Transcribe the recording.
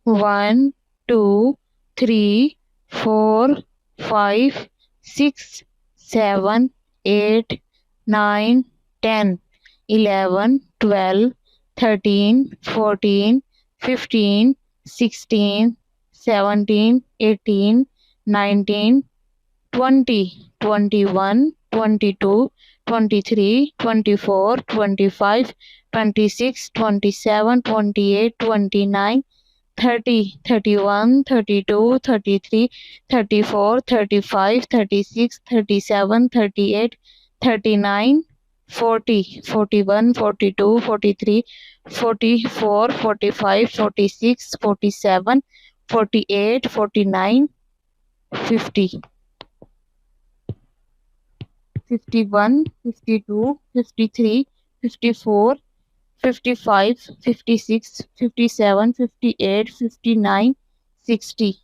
1, 2, 3, 4, 5, 6, 7, 8, 9, 10, 11, 12, 13, 14, 15, 16, 17, 18, 19, 20, 21, 22, 23, 24, 25, 26, 27, 28, 29, 30, 31, 32, 33, 34, 35, 36, 37, 38, 39, 40, 41, 42, 43, 44, 45, 46, 47, 48, 49, 50. 51, 52, 53, 54, 55, 56, 57, 58, 59, 60.